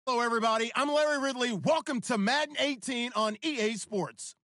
Hello, everybody. I'm Larry Ridley. Welcome to Madden 18 on EA Sports.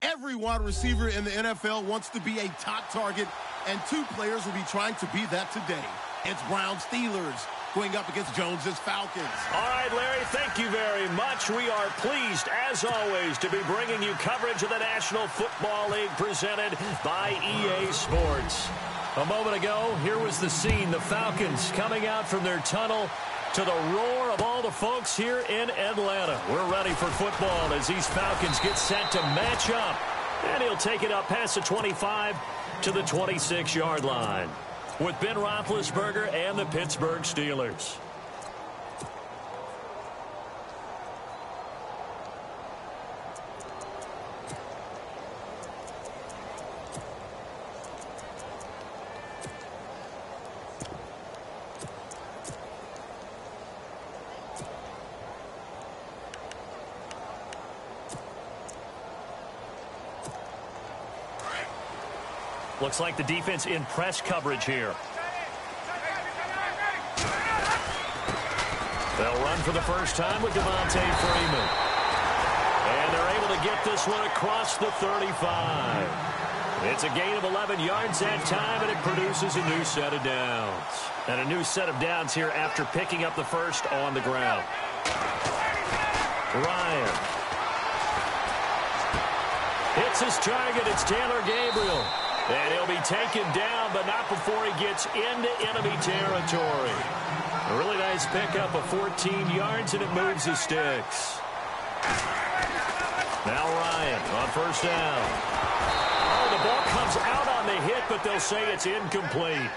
Every wide receiver in the NFL wants to be a top target, and two players will be trying to be that today. It's Browns Steelers going up against Jones's Falcons. All right, Larry, thank you very much. We are pleased, as always, to be bringing you coverage of the National Football League presented by EA Sports. A moment ago, here was the scene. The Falcons coming out from their tunnel to the roar of all the folks here in Atlanta. We're ready for football as these Falcons get set to match up. And he'll take it up past the 25 to the 26-yard line with Ben Roethlisberger and the Pittsburgh Steelers. Looks like the defense in press coverage here. They'll run for the first time with Devontae Freeman. And they're able to get this one across the 35. It's a gain of 11 yards that time, and it produces a new set of downs. And a new set of downs here after picking up the first on the ground. Ryan. Hits his target. It's Taylor Gabriel. And he'll be taken down, but not before he gets into enemy territory. A really nice pickup of 14 yards, and it moves the sticks. Now Ryan on first down. Oh, the ball comes out on the hit, but they'll say it's incomplete.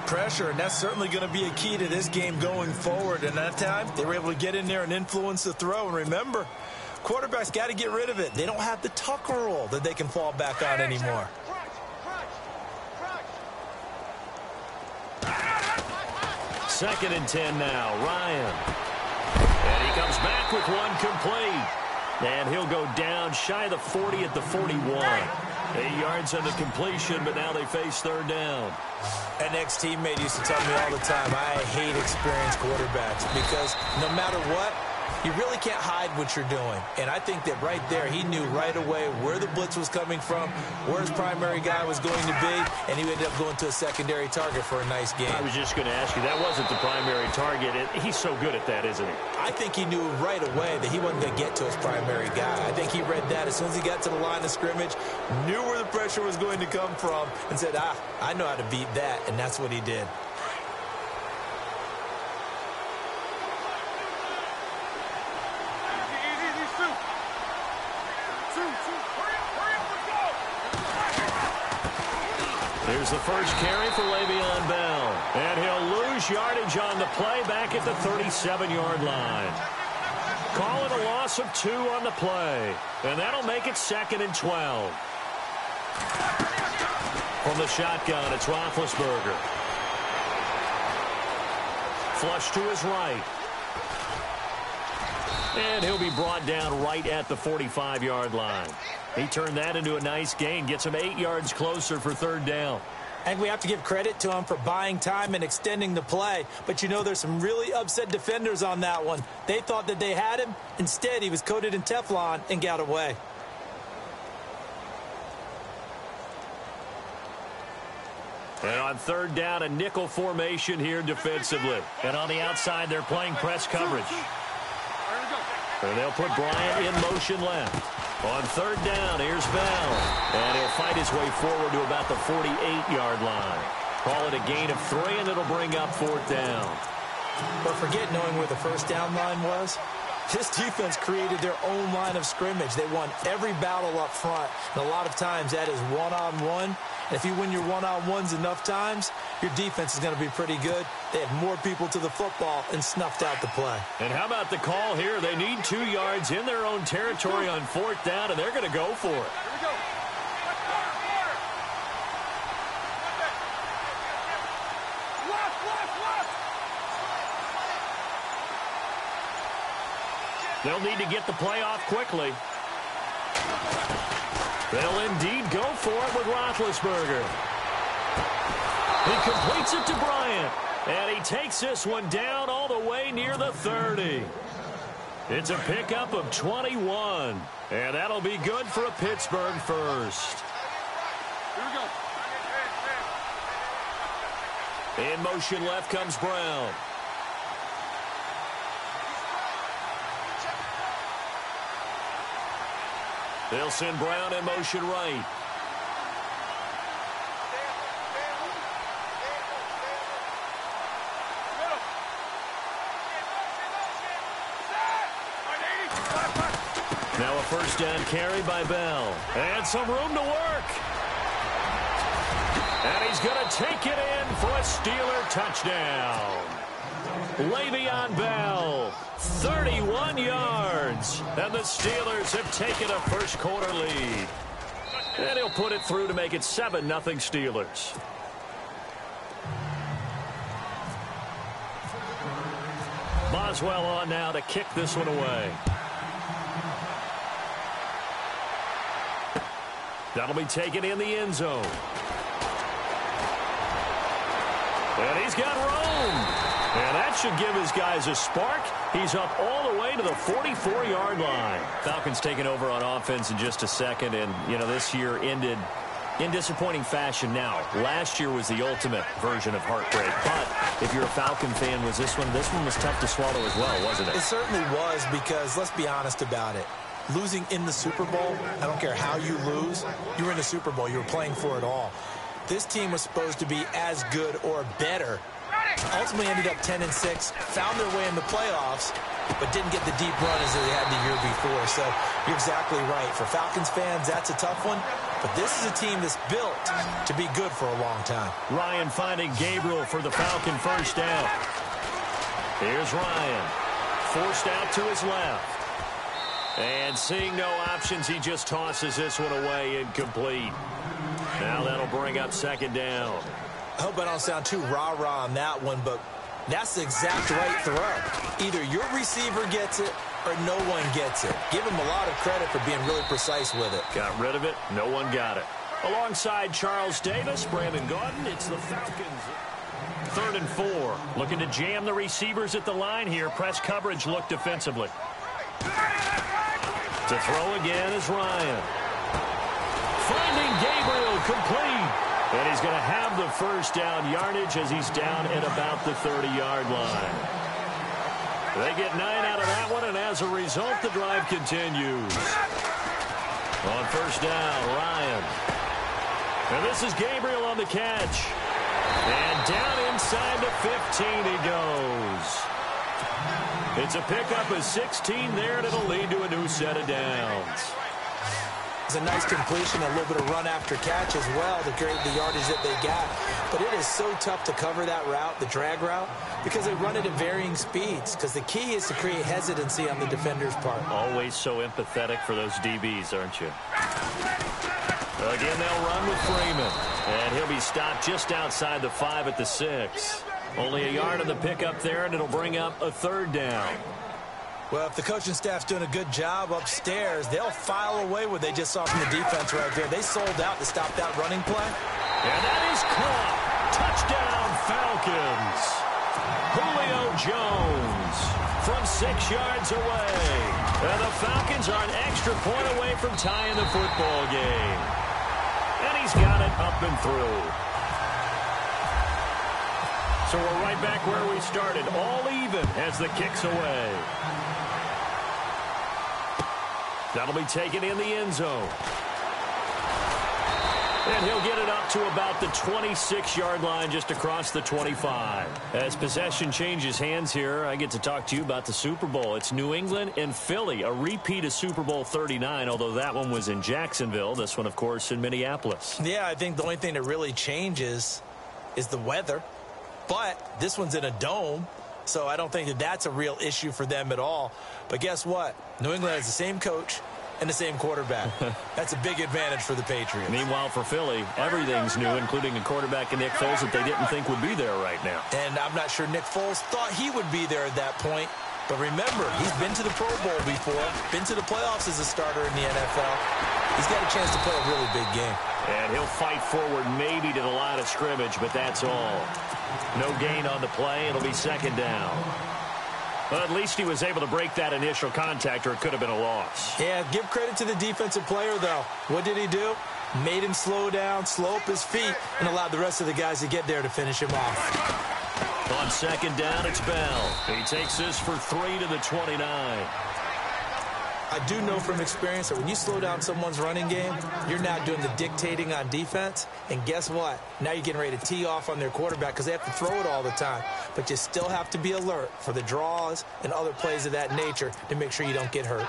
Pressure, and that's certainly going to be a key to this game going forward. And that time, they were able to get in there and influence the throw. And remember, quarterbacks got to get rid of it. They don't have the Tucker rule that they can fall back on anymore. Second and 10 now, Ryan. And he comes back with one complete. And he'll go down shy of the 40 at the 41. 8 yards on the completion, but now they face third down. An ex-teammate used to tell me all the time, I hate experienced quarterbacks because no matter what, you really can't hide what you're doing. And I think that right there, he knew right away where the blitz was coming from, where his primary guy was going to be, and he ended up going to a secondary target for a nice game. I was just going to ask you, that wasn't the primary target. He's so good at that, isn't he? I think he knew right away that he wasn't going to get to his primary guy. I think he read that as soon as he got to the line of scrimmage, knew where the pressure was going to come from, and said, I know how to beat that, and that's what he did. Here's the first carry for Le'Veon Bell. And he'll lose yardage on the play back at the 37-yard line. Call it a loss of 2 on the play. And that'll make it 2nd and 12. From the shotgun, it's Roethlisberger. Flush to his right. And he'll be brought down right at the 45-yard line. He turned that into a nice gain, gets him 8 yards closer for third down. And we have to give credit to him for buying time and extending the play. But, you know, there's some really upset defenders on that one. They thought that they had him. Instead, he was coated in Teflon and got away. And on third down, a nickel formation here defensively. And on the outside, they're playing press coverage. And they'll put Bryant in motion left. On third down, here's Bell. And he'll fight his way forward to about the 48-yard line. Call it a gain of 3, and it'll bring up fourth down. But forget knowing where the first down line was. This defense created their own line of scrimmage. They won every battle up front. And a lot of times that is one-on-one. And if you win your one-on-ones enough times, your defense is going to be pretty good. They had more people to the football and snuffed out the play. And how about the call here? They need 2 yards in their own territory on fourth down, and they're going to go for it. They'll need to get the play off quickly. They'll indeed go for it with Roethlisberger. He completes it to Bryant. And he takes this one down all the way near the 30. It's a pickup of 21. And that'll be good for a Pittsburgh first. Here we go. In motion left comes Brown. They'll send Brown in motion right. Now a first down carry by Bell. And some room to work. And he's going to take it in for a Steeler touchdown. Le'Veon Bell, 31 yards. And the Steelers have taken a first quarter lead. And he'll put it through to make it 7-0 Steelers. Boswell on now to kick this one away. That'll be taken in the end zone. And he's got room. And that should give his guys a spark. He's up all the way to the 44-yard line. Falcons taking over on offense in just a second. And, you know, this year ended in disappointing fashion now. Last year was the ultimate version of heartbreak. But if you're a Falcon fan, was this one was tough to swallow as well, wasn't it? It certainly was, because let's be honest about it. Losing in the Super Bowl, I don't care how you lose, you were in the Super Bowl. You were playing for it all. This team was supposed to be as good or better. Ultimately ended up 10-6, found their way in the playoffs, but didn't get the deep run as they had the year before. So you're exactly right. For Falcons fans, that's a tough one. But this is a team that's built to be good for a long time. Ryan finding Gabriel for the Falcon first down. Here's Ryan. Forced out to his left. And seeing no options, he just tosses this one away incomplete. Now that'll bring up second down. I hope I don't sound too rah-rah on that one, but that's the exact right throw. Either your receiver gets it or no one gets it. Give him a lot of credit for being really precise with it. Got rid of it. No one got it. Alongside Charles Davis, Brandon Gaudin, it's the Falcons. 3rd and 4. Looking to jam the receivers at the line here. Press coverage look defensively. To throw again is Ryan. Finding Gabriel complete. And he's going to have the first down yardage as he's down at about the 30-yard line. They get 9 out of that one, and as a result, the drive continues. On first down, Ryan. And this is Gabriel on the catch. And down inside the 15 he goes. It's a pickup of 16 there, and it'll lead to a new set of downs. It's a nice completion, a little bit of run after catch as well to create the yardage that they got. But it is so tough to cover that route, the drag route, because they run it at varying speeds. Because the key is to create hesitancy on the defender's part. Always so empathetic for those DBs, aren't you? Again, they'll run with Freeman. And he'll be stopped just outside the 5 at the 6. Only a yard on the pickup there, and it'll bring up a 3rd down. Well, if the coaching staff's doing a good job upstairs, they'll file away what they just saw from the defense right there. They sold out to stop that running play. And that is caught. Touchdown, Falcons. Julio Jones from 6 yards away. And the Falcons are an extra point away from tying the football game. And he's got it up and through. So we're right back where we started, all even as the kick's away. That'll be taken in the end zone. And he'll get it up to about the 26-yard line, just across the 25. As possession changes hands here, I get to talk to you about the Super Bowl. It's New England and Philly, a repeat of Super Bowl 39, although that one was in Jacksonville. This one, of course, in Minneapolis. Yeah, I think the only thing that really changes is the weather. But this one's in a dome, so I don't think that that's a real issue for them at all. But guess what? New England has the same coach and the same quarterback. That's a big advantage for the Patriots. Meanwhile, for Philly, everything's new, including a quarterback in Nick Foles that they didn't think would be there right now. And I'm not sure Nick Foles thought he would be there at that point. But remember, he's been to the Pro Bowl before, been to the playoffs as a starter in the NFL. He's got a chance to play a really big game. And he'll fight forward maybe to the line of scrimmage, but that's all. No gain on the play. It'll be second down. Well, at least he was able to break that initial contact, or it could have been a loss. Yeah, give credit to the defensive player, though. What did he do? Made him slow down, slow up his feet, and allowed the rest of the guys to get there to finish him off. On second down, it's Bell. He takes this for 3 to the 29. I do know from experience that when you slow down someone's running game, you're now doing the dictating on defense. And guess what? Now you're getting ready to tee off on their quarterback because they have to throw it all the time. But you still have to be alert for the draws and other plays of that nature to make sure you don't get hurt.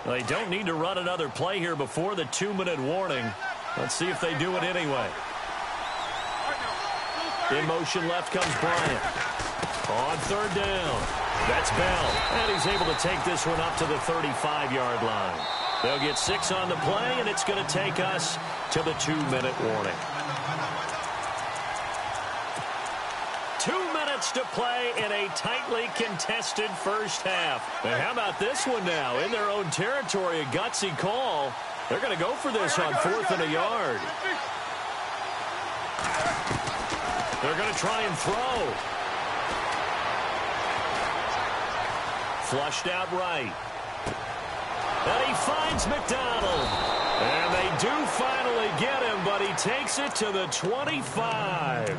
They don't need to run another play here before the 2-minute warning. Let's see if they do it anyway. In motion left comes Bryant. On third down, that's Bell. And he's able to take this one up to the 35-yard line. They'll get 6 on the play, and it's going to take us to the 2-minute warning. 2 minutes to play in a tightly contested first half. And how about this one now? In their own territory, a gutsy call. They're going to go for this on 4th and a yard. They're going to try and throw. Flushed out right. And he finds McDonald. And they do finally get him, but he takes it to the 25.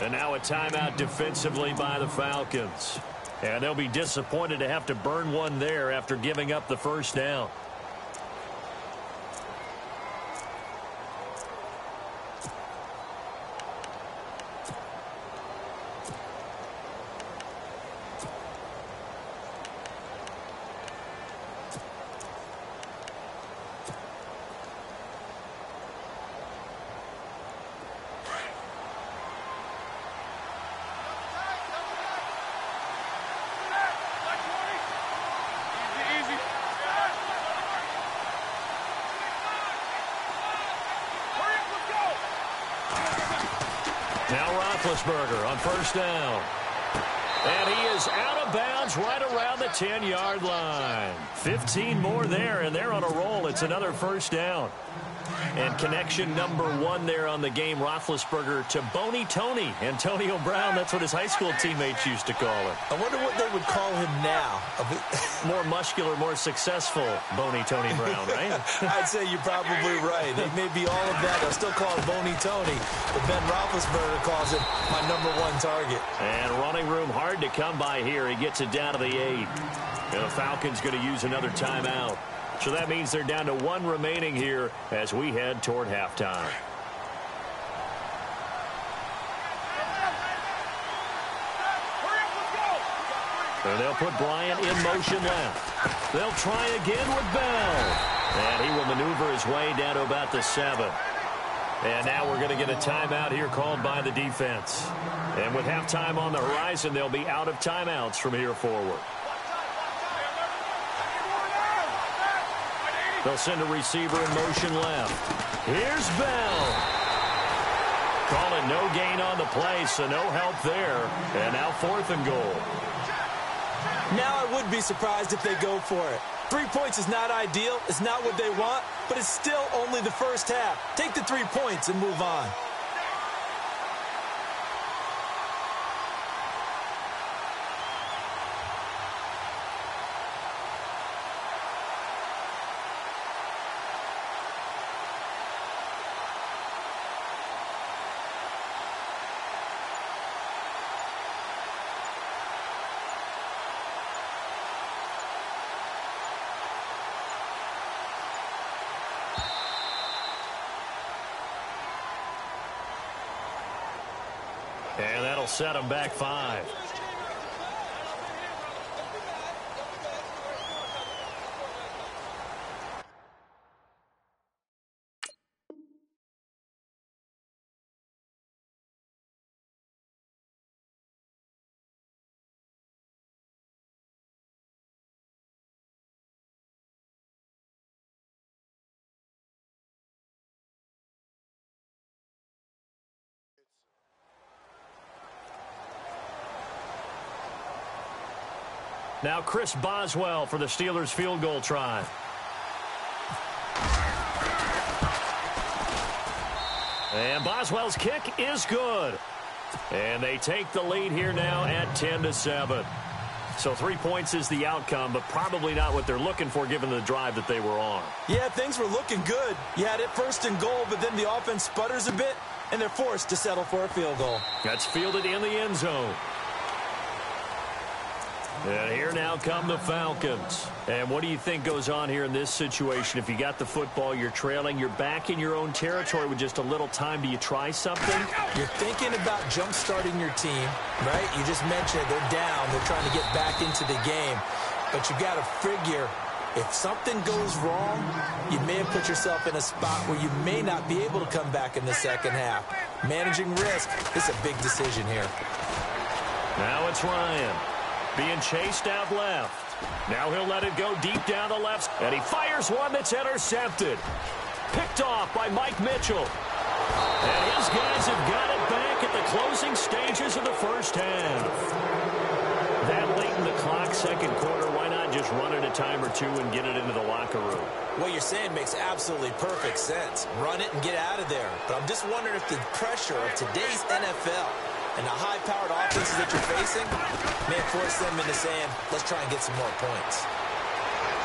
And now a timeout defensively by the Falcons. And they'll be disappointed to have to burn one there after giving up the first down. Now Roethlisberger on first down. And he is out of bounds right around the 10-yard line. 15 more there, and they're on a roll. It's another first down. And connection number 1 there on the game, Roethlisberger to Boney Tony. Antonio Brown, that's what his high school teammates used to call him. I wonder what they would call him now. More muscular, more successful Boney Tony Brown, right? I'd say you're probably right. They may be all of that. They'll still call him Boney Tony, but Ben Roethlisberger calls him my number 1 target. And running room hard to come by here. He gets it down to the 8. And the Falcons going to use another timeout. So that means they're down to 1 remaining here as we head toward halftime. And they'll put Bryant in motion left. They'll try again with Bell. And he will maneuver his way down to about the 7. And now we're going to get a timeout here called by the defense. And with halftime on the horizon, they'll be out of timeouts from here forward. They'll send a receiver in motion left. Here's Bell. Calling no gain on the play, so no help there. And now 4th and goal. Now I would be surprised if they go for it. 3 points is not ideal. It's not what they want, but it's still only the first half. Take the 3 points and move on. And that'll set them back 5. Now Chris Boswell for the Steelers field goal try. And Boswell's kick is good. And they take the lead here now at 10-7. So 3 points is the outcome, but probably not what they're looking for given the drive that they were on. Yeah, things were looking good. You had it first and goal, but then the offense sputters a bit, and they're forced to settle for a field goal. That's fielded in the end zone. And here now come the Falcons. And what do you think goes on here in this situation? If you got the football, you're trailing, you're back in your own territory with just a little time. Do you try something? You're thinking about jump-starting your team, right? You just mentioned it. They're down. They're trying to get back into the game. But you got to figure, if something goes wrong, you may have put yourself in a spot where you may not be able to come back in the second half. Managing risk is a big decision here. Now it's Ryan. Being chased out left. Now he'll let it go deep down the left. And he fires one that's intercepted. Picked off by Mike Mitchell. And his guys have got it back at the closing stages of the first half. That late in the clock, second quarter, why not just run it a time or two and get it into the locker room? What you're saying makes absolutely perfect sense. Run it and get out of there. But I'm just wondering if the pressure of today's NFL and the high-powered offenses that you're facing may force them into saying, let's try and get some more points.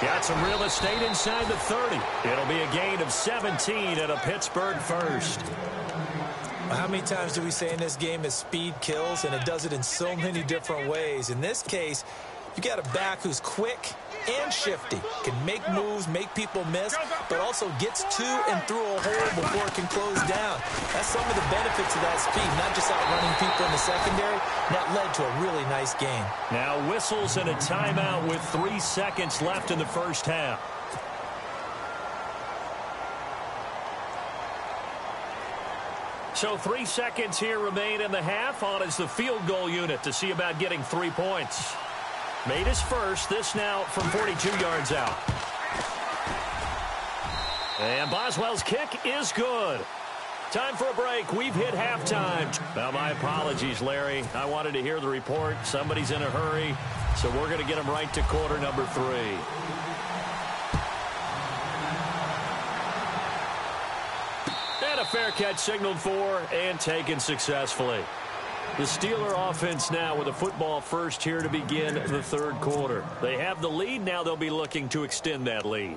Got some real estate inside the 30. It'll be a gain of 17 at a Pittsburgh first. How many times do we say in this game that speed kills, and it does it in so many different ways? In this case, you got a back who's quick and shifty, can make moves, make people miss, but also gets to and through a hole before it can close down. That's some of the benefits of that speed, not just outrunning people in the secondary. That led to a really nice game. Now whistles and a timeout with 3 seconds left in the first half. So 3 seconds here remain in the half. On is the field goal unit to see about getting 3 points. Made his first. This now from 42 yards out. And Boswell's kick is good. Time for a break. We've hit halftime. Now, my apologies, Larry. I wanted to hear the report. Somebody's in a hurry, so we're going to get him right to quarter number 3. And a fair catch signaled for and taken successfully. The Steeler offense now with a football first here to begin the third quarter. They have the lead. Now they'll be looking to extend that lead.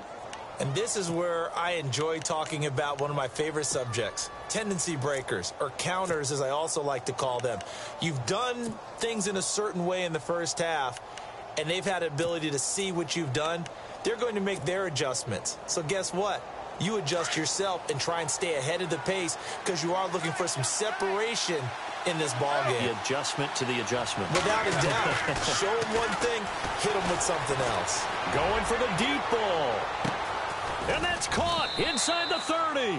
And this is where I enjoy talking about one of my favorite subjects, tendency breakers, or counters as I also like to call them. You've done things in a certain way in the first half, and they've had the ability to see what you've done. They're going to make their adjustments. So guess what? You adjust yourself and try and stay ahead of the pace because you are looking for some separation in this ball game. The adjustment to the adjustment. Without a doubt. Show them one thing, hit them with something else. Going for the deep ball. And that's caught inside the 30.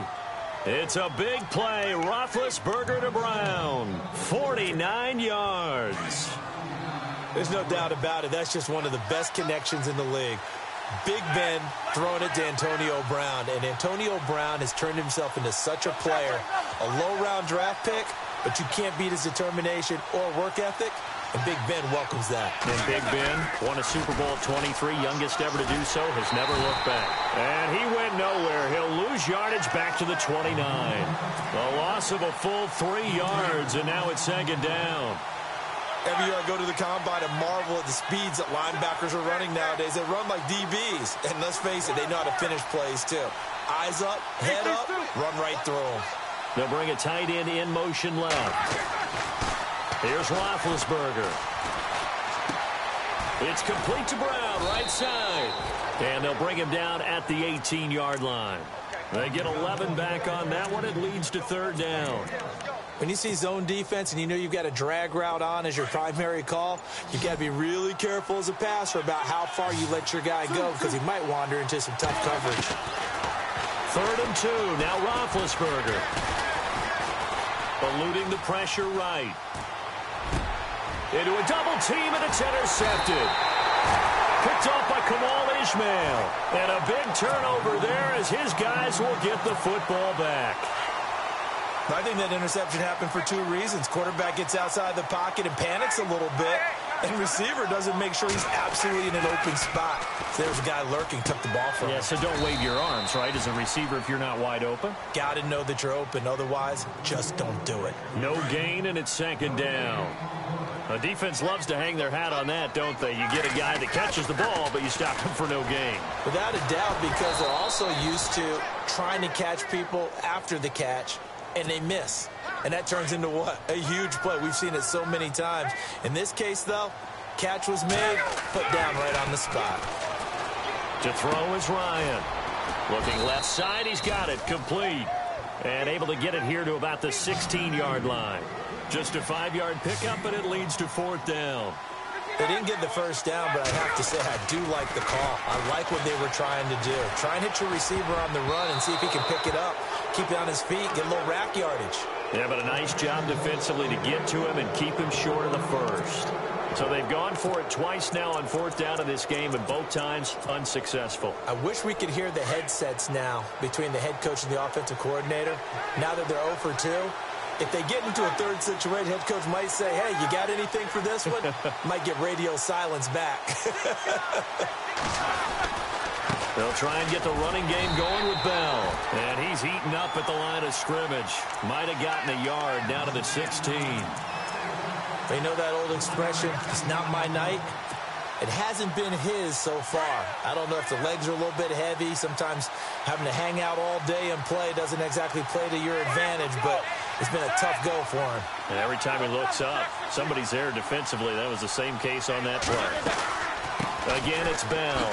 It's a big play. Roethlisberger to Brown. 49 yards. There's no doubt about it. That's just one of the best connections in the league. Big Ben throwing it to Antonio Brown. And Antonio Brown has turned himself into such a player. A low-round draft pick, but you can't beat his determination or work ethic. And Big Ben welcomes that. And Big Ben won a Super Bowl at 23, youngest ever to do so, has never looked back. And he went nowhere. He'll lose yardage back to the 29. A loss of a full 3 yards, and now it's second down. Every year I go to the combine and marvel at the speeds that linebackers are running nowadays. They run like DBs. And let's face it, they know how to finish plays too. Eyes up, head up, run right through them. They'll bring a tight end in motion left. Here's Roethlisberger. It's complete to Brown, right side. And they'll bring him down at the 18-yard line. They get 11 back on that one. It leads to third down. When you see zone defense and you know you've got a drag route on as your primary call, you've got to be really careful as a passer about how far you let your guy go because he might wander into some tough coverage. 3rd and 2. Now Roethlisberger. Eluding the pressure right. Into a double team, and it's intercepted. Picked off by Kamal Ishmael. And a big turnover there as his guys will get the football back. I think that interception happened for 2 reasons. Quarterback gets outside the pocket and panics a little bit. And receiver doesn't make sure he's absolutely in an open spot. So there's a guy lurking, took the ball from him. Yeah, so don't wave your arms, right, as a receiver if you're not wide open. Got to know that you're open. Otherwise, just don't do it. No gain, and it's second down. The defense loves to hang their hat on that, don't they? You get a guy that catches the ball, but you stop him for no gain. Without a doubt, because they're also used to trying to catch people after the catch, and they miss. And that turns into what? A huge play. We've seen it so many times. In this case, though, catch was made, put down right on the spot. To throw is Ryan. Looking left side, he's got it, complete. And able to get it here to about the 16-yard line. Just a 5-yard pickup, and it leads to fourth down. They didn't get the first down, but I have to say I do like the call. I like what they were trying to do. Try and hit your receiver on the run and see if he can pick it up, keep it on his feet, get a little rack yardage. Yeah, but a nice job defensively to get to him and keep him short of the first. So they've gone for it twice now on fourth down in this game, and both times unsuccessful. I wish we could hear the headsets now between the head coach and the offensive coordinator. Now that they're 0 for 2, if they get into a third situation, head coach might say, hey, you got anything for this one? Might get radio silence back. They'll try and get the running game going with Bell. And he's eaten up at the line of scrimmage. Might have gotten a yard down to the 16. They know that old expression, it's not my night. It hasn't been his so far. I don't know if the legs are a little bit heavy. Sometimes having to hang out all day and play doesn't exactly play to your advantage, but it's been a tough go for him. And every time he looks up, somebody's there defensively. That was the same case on that play. Again, it's Bell.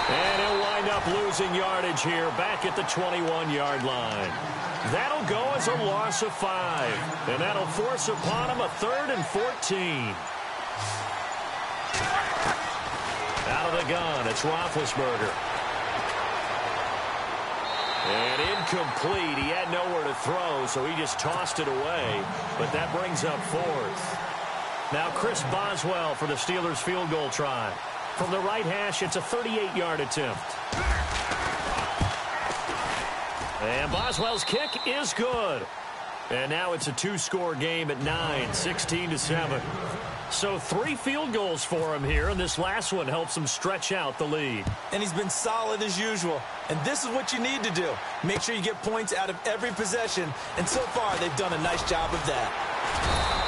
And he'll wind up losing yardage here back at the 21-yard line. That'll go as a loss of 5. And that'll force upon him a 3rd and 14. Out of the gun, it's Roethlisberger. And incomplete. He had nowhere to throw, so he just tossed it away. But that brings up 4th. Now Chris Boswell for the Steelers field goal try. From the right hash, it's a 38-yard attempt. And Boswell's kick is good. And now it's a 2-score game at 9, 16-7. So 3 field goals for him here, and this last one helps him stretch out the lead. And he's been solid as usual. And this is what you need to do. Make sure you get points out of every possession. And so far, they've done a nice job of that.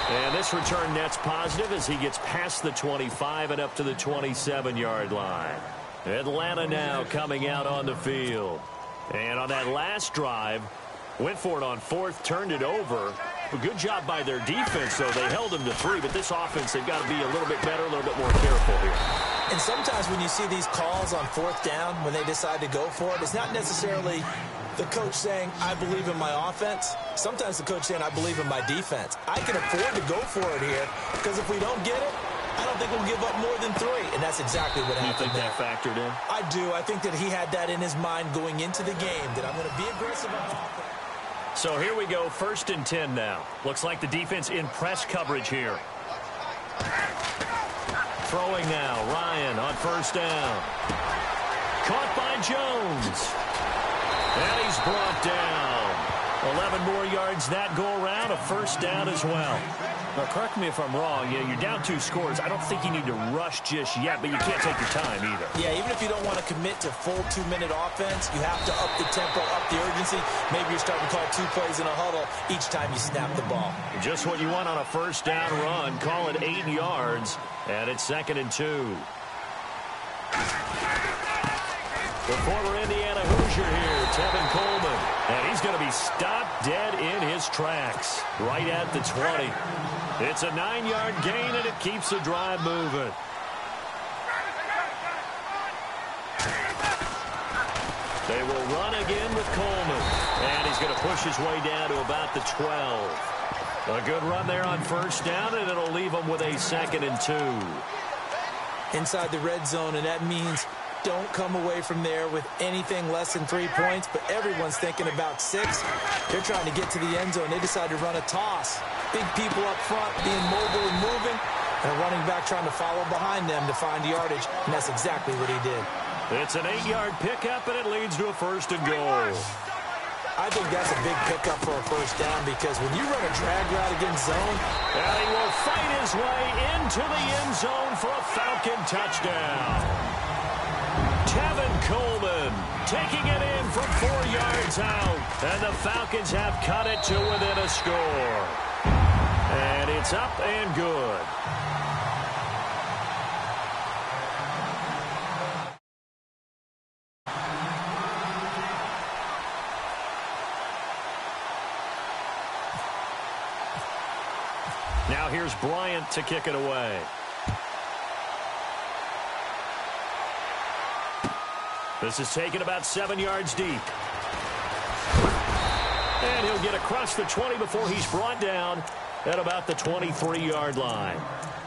And this return net's positive as he gets past the 25 and up to the 27-yard line. Atlanta now coming out on the field. And on that last drive, went for it on 4th, turned it over. A good job by their defense, though. They held them to 3, but this offense, they've got to be a little bit better, a little bit more careful here. And sometimes when you see these calls on 4th down, when they decide to go for it, it's not necessarily the coach saying, I believe in my offense. Sometimes the coach saying, I believe in my defense. I can afford to go for it here, because if we don't get it, I don't think we'll give up more than 3. And that's exactly what happened. You think that factored in? I do. I think that he had that in his mind going into the game, that I'm going to be aggressive on offense. So here we go, 1st and 10 now. Looks like the defense in press coverage here. Throwing now, Ryan on 1st down. Caught by Jones. And he's brought down. 11 more yards that go around, a 1st down as well. Now, correct me if I'm wrong. Yeah, you're down 2 scores. I don't think you need to rush just yet, but you can't take your time either. Yeah, even if you don't want to commit to full 2-minute offense, you have to up the tempo, up the urgency. Maybe you're starting to call 2 plays in a huddle each time you snap the ball. Just what you want on a 1st down run. Call it 8 yards, and it's 2nd and 2. The former Indiana Hoosier here, Tevin Coleman. And he's going to be stopped dead in his tracks right at the 20. It's a 9-yard gain, and it keeps the drive moving. They will run again with Coleman. And he's going to push his way down to about the 12. A good run there on 1st down, and it'll leave them with a 2nd and 2. Inside the red zone, and that means don't come away from there with anything less than 3 points, but everyone's thinking about 6. They're trying to get to the end zone. They decide to run a toss. Big people up front being mobile and moving, and a running back trying to follow behind them to find yardage, and that's exactly what he did. It's an 8-yard pickup, and it leads to a 1st and goal. I think that's a big pickup for a first down because when you run a drag route against zone, and he will fight his way into the end zone for a Falcon touchdown. Tevin Coleman taking it in from 4 yards out. And the Falcons have cut it to within a score. And it's up and good. Now here's Bryant to kick it away. This is taken about 7 yards deep. And he'll get across the 20 before he's brought down at about the 23-yard line.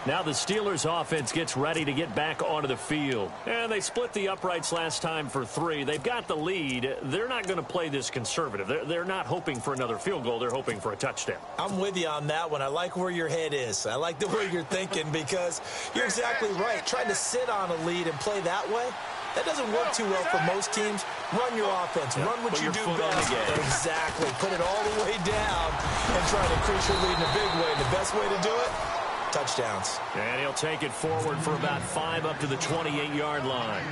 Now the Steelers offense gets ready to get back onto the field. And they split the uprights last time for 3. They've got the lead. They're not going to play this conservative. They're not hoping for another field goal. They're hoping for a touchdown. I'm with you on that one. I like where your head is. I like the way you're thinking because you're exactly right. Trying to sit on a lead and play that way, that doesn't work too well for most teams. Run your offense. Run what you do best. Exactly. Put it all the way down and try to increase your lead in a big way. And the best way to do it, touchdowns. And he'll take it forward for about 5 up to the 28-yard line.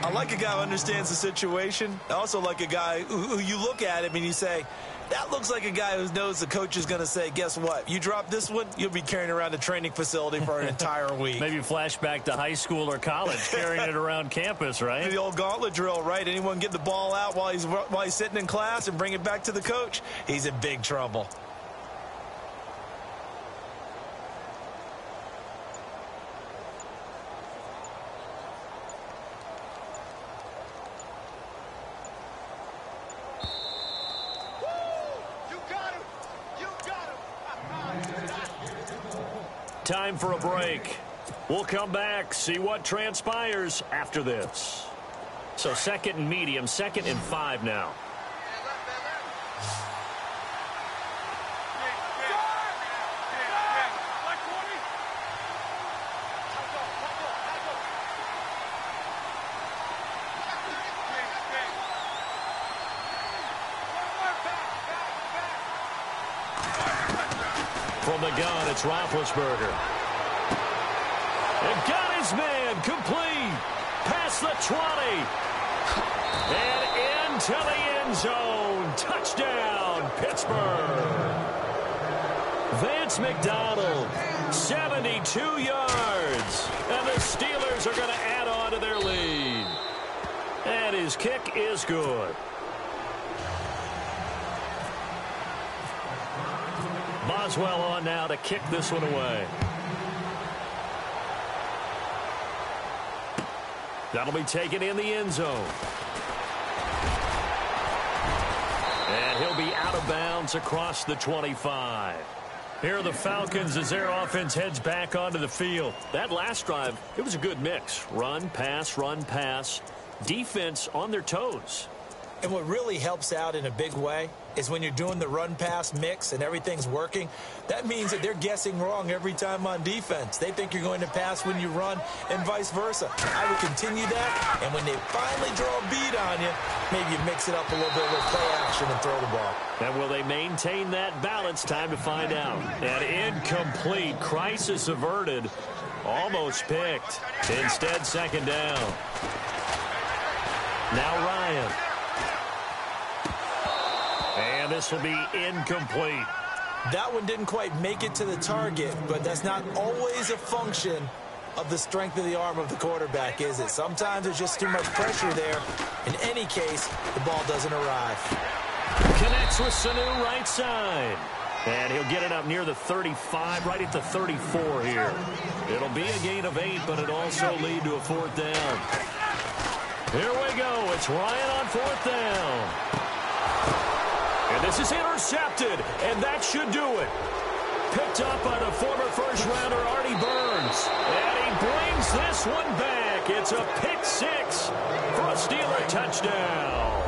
I like a guy who understands the situation. I also like a guy who you look at him and you say, that looks like a guy who knows the coach is going to say, guess what? You drop this one, you'll be carrying around the training facility for an entire week. Maybe flashback to high school or college, carrying it around campus, right? The old gauntlet drill, right? Anyone get the ball out while he's sitting in class and bring it back to the coach, he's in big trouble. Time for a break. We'll come back, see what transpires after this. So 2nd and medium, 2nd and 5 now. From the gun, it's Roethlisberger. And got his man complete. Past the 20. And into the end zone. Touchdown, Pittsburgh. Vance McDonald, 72 yards. And the Steelers are going to add on to their lead. And his kick is good. Boswell on now to kick this one away. That'll be taken in the end zone. And he'll be out of bounds across the 25. Here are the Falcons as their offense heads back onto the field. That last drive, it was a good mix. Run, pass, defense on their toes. And what really helps out in a big way is when you're doing the run-pass mix and everything's working, that means that they're guessing wrong every time on defense. They think you're going to pass when you run and vice versa. I would continue that, and when they finally draw a beat on you, maybe you mix it up a little bit with play action and throw the ball. And will they maintain that balance? Time to find out. And incomplete. Crisis averted. Almost picked. Instead, 2nd down. Now Ryan. And this will be incomplete. That one didn't quite make it to the target, but that's not always a function of the strength of the arm of the quarterback, is it? Sometimes there's just too much pressure there. In any case, the ball doesn't arrive. Connects with Sanu right side. And he'll get it up near the 35, right at the 34 here. It'll be a gain of 8, but it also lead to a 4th down. Here we go. It's Ryan on 4th down. And this is intercepted, and that should do it. Picked up by the former first-rounder Artie Burns. And he brings this one back. It's a pick 6 for a Steeler touchdown.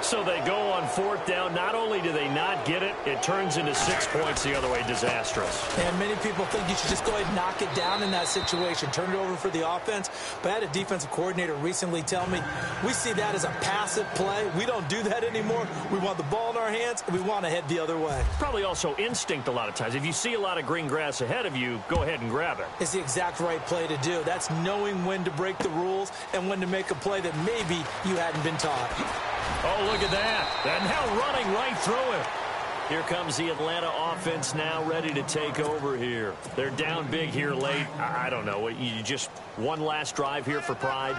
So they go on fourth down. Not only do they not get it, it turns into 6 points the other way. Disastrous. And many people think you should just go ahead and knock it down in that situation. Turn it over for the offense. But I had a defensive coordinator recently tell me, we see that as a passive play. We don't do that anymore. We want the ball in our hands, and we want to head the other way. Probably also instinct a lot of times. If you see a lot of green grass ahead of you, go ahead and grab it. It's the exact right play to do. That's knowing when to break the rules and when to make a play that maybe you hadn't been taught. Oh, look at that. And now running right through it. Here comes the Atlanta offense now ready to take over here. They're down big here late. I don't know. You just one last drive here for pride?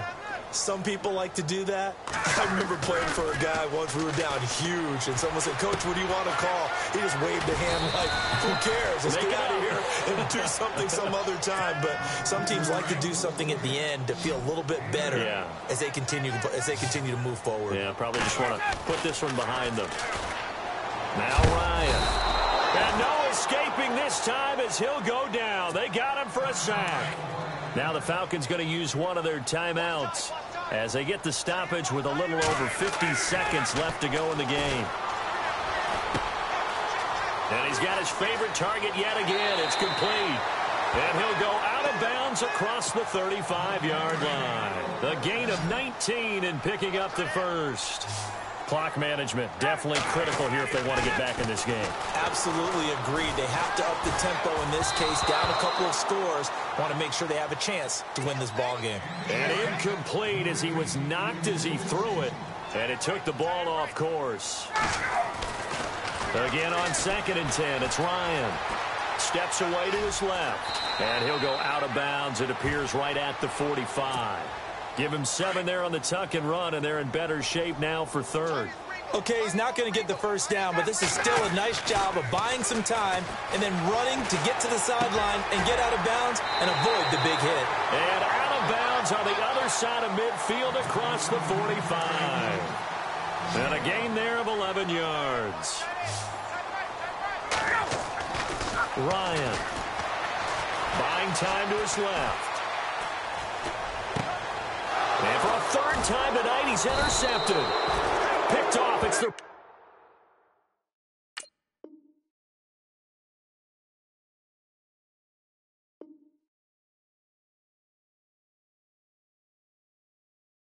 Some people like to do that. I remember playing for a guy once. We were down huge, and someone said, Coach, what do you want to call? He just waved a hand like, who cares? Let's get out of here and do something some other time. But some teams like to do something at the end to feel a little bit better as they continue to move forward. Yeah, probably just want to put this one behind them. Now Ryan. And no escaping this time as he'll go down. They got him for a sack. Now the Falcons going to use one of their timeouts as they get the stoppage with a little over 50 seconds left to go in the game. And he's got his favorite target yet again. It's complete. And he'll go out of bounds across the 35-yard line. The gain of 19 and picking up the first. Clock management definitely critical here if they want to get back in this game. Absolutely agreed. They have to up the tempo in this case, down a couple of scores. Want to make sure they have a chance to win this ball game. And incomplete as he was knocked as he threw it. And it took the ball off course. Again on 2nd and 10, it's Ryan. Steps away to his left. And he'll go out of bounds. It appears right at the 45. Give him 7 there on the tuck and run, and they're in better shape now for third. Okay, he's not going to get the first down, but this is still a nice job of buying some time and then running to get to the sideline and get out of bounds and avoid the big hit. And out of bounds on the other side of midfield across the 45. And a gain there of 11 yards. Ryan. Buying time to his left. And for a third time tonight, he's intercepted. Picked off. It's the